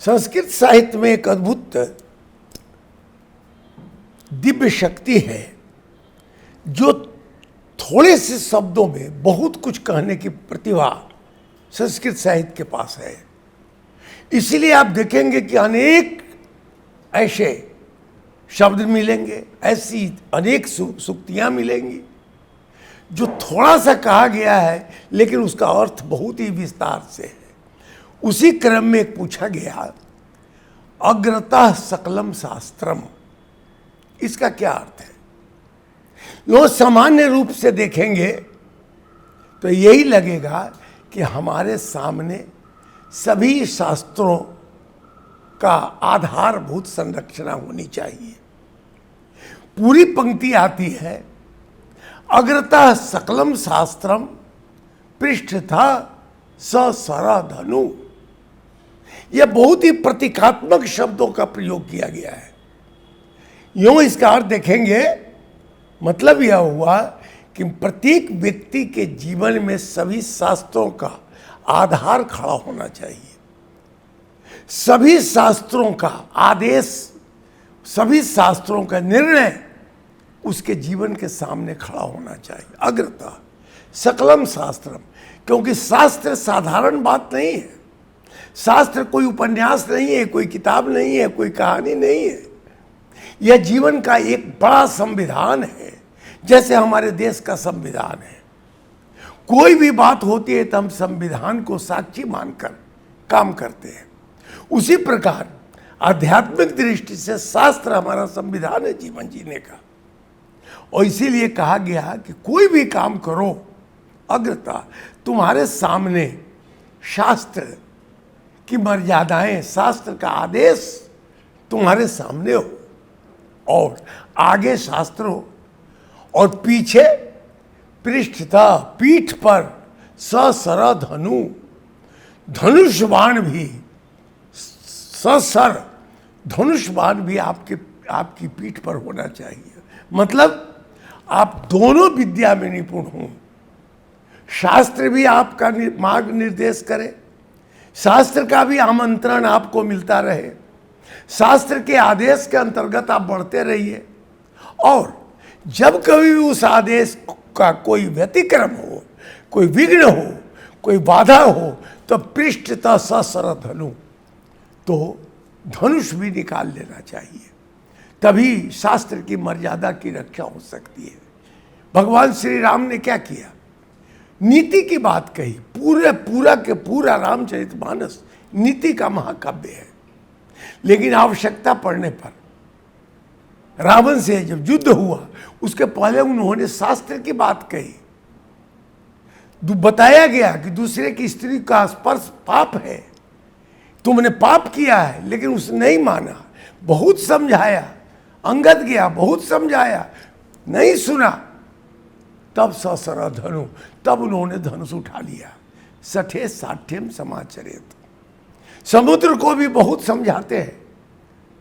संस्कृत साहित्य में एक अद्भुत दिव्य शक्ति है जो थोड़े से शब्दों में बहुत कुछ कहने की प्रतिभा संस्कृत साहित्य के पास है। इसीलिए आप देखेंगे कि अनेक ऐसे शब्द मिलेंगे, ऐसी अनेक सूक्तियां मिलेंगी जो थोड़ा सा कहा गया है लेकिन उसका अर्थ बहुत ही विस्तार से है। उसी क्रम में एक पूछा गया, अग्रतः सकलम शास्त्रम, इसका क्या अर्थ है? लो सामान्य रूप से देखेंगे तो यही लगेगा कि हमारे सामने सभी शास्त्रों का आधारभूत संरचना होनी चाहिए। पूरी पंक्ति आती है, अग्रतः सकलम शास्त्रम पृष्ठतः ससरा धनु। यह बहुत ही प्रतीकात्मक शब्दों का प्रयोग किया गया है। यूं इसका अर्थ देखेंगे, मतलब यह हुआ कि प्रत्येक व्यक्ति के जीवन में सभी शास्त्रों का आधार खड़ा होना चाहिए। सभी शास्त्रों का आदेश, सभी शास्त्रों का निर्णय उसके जीवन के सामने खड़ा होना चाहिए। अग्रता सकलम शास्त्रम, क्योंकि शास्त्र साधारण बात नहीं है। शास्त्र कोई उपन्यास नहीं है, कोई किताब नहीं है, कोई कहानी नहीं है। यह जीवन का एक बड़ा संविधान है, जैसे हमारे देश का संविधान है। कोई भी बात होती है तो हम संविधान को साक्षी मानकर काम करते हैं। उसी प्रकार आध्यात्मिक दृष्टि से शास्त्र हमारा संविधान है जीवन जीने का। और इसीलिए कहा गया कि कोई भी काम करो, अग्रता, तुम्हारे सामने शास्त्र की मर्यादाएं, शास्त्र का आदेश तुम्हारे सामने हो, और आगे शास्त्र हो, और पीछे पृष्ठतः, पीठ पर ससर धनु, धनुष बाण भी, ससर धनुष बाण भी आपकी पीठ पर होना चाहिए। मतलब आप दोनों विद्या में निपुण हों। शास्त्र भी आपका मार्ग निर्देश करे, शास्त्र का भी आमंत्रण आपको मिलता रहे, शास्त्र के आदेश के अंतर्गत आप बढ़ते रहिए, और जब कभी भी उस आदेश का कोई व्यतिक्रम हो, कोई विघ्न हो, कोई बाधा हो, तो पृष्ठतः ससर धनु, तो धनुष भी निकाल लेना चाहिए। तभी शास्त्र की मर्यादा की रक्षा हो सकती है। भगवान श्री राम ने क्या किया? नीति की बात कही। पूरा के पूरा रामचरितमानस नीति का महाकाव्य है। लेकिन आवश्यकता पड़ने पर रावण से जब युद्ध हुआ, उसके पहले उन्होंने शास्त्र की बात कही। बताया गया कि दूसरे की स्त्री का स्पर्श पाप है, तुमने पाप किया है, लेकिन उसने नहीं माना। बहुत समझाया, अंगद गया, बहुत समझाया, नहीं सुना। तब ससरा धनु, तब उन्होंने धनुष उठा लिया। सठे साठ्यम समाचरित। समुद्र को भी बहुत समझाते हैं।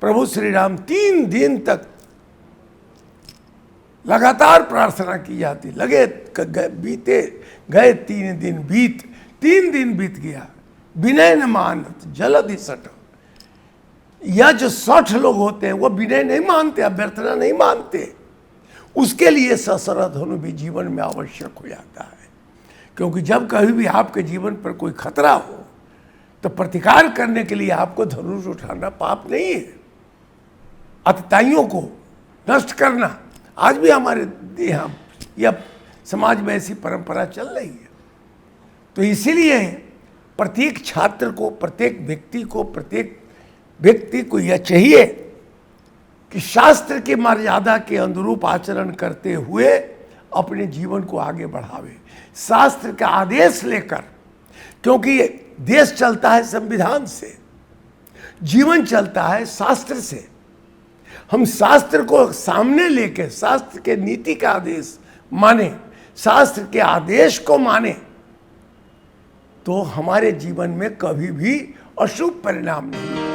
प्रभु श्री राम 3 दिन तक लगातार प्रार्थना की जाती, लगे बीते गए 3 दिन बीत गया। विनय न मानत जलधि सठ। यह जो 60 लोग होते हैं वो विनय नहीं मानते, अभ्यर्थना नहीं मानते। उसके लिए ससरा धनु भी जीवन में आवश्यक हो जाता है। क्योंकि जब कभी भी आपके जीवन पर कोई खतरा हो तो प्रतिकार करने के लिए आपको धनुष उठाना पाप नहीं है। अतताइयों को नष्ट करना, आज भी हमारे यहाँ या समाज में ऐसी परंपरा चल रही है। तो इसीलिए प्रत्येक छात्र को, प्रत्येक व्यक्ति को यह चाहिए कि शास्त्र की मर्यादा के अनुरूप आचरण करते हुए अपने जीवन को आगे बढ़ावे, शास्त्र का आदेश लेकर। क्योंकि देश चलता है संविधान से, जीवन चलता है शास्त्र से। हम शास्त्र को सामने लेके शास्त्र के नीति का आदेश माने, शास्त्र के आदेश को माने, तो हमारे जीवन में कभी भी अशुभ परिणाम नहीं।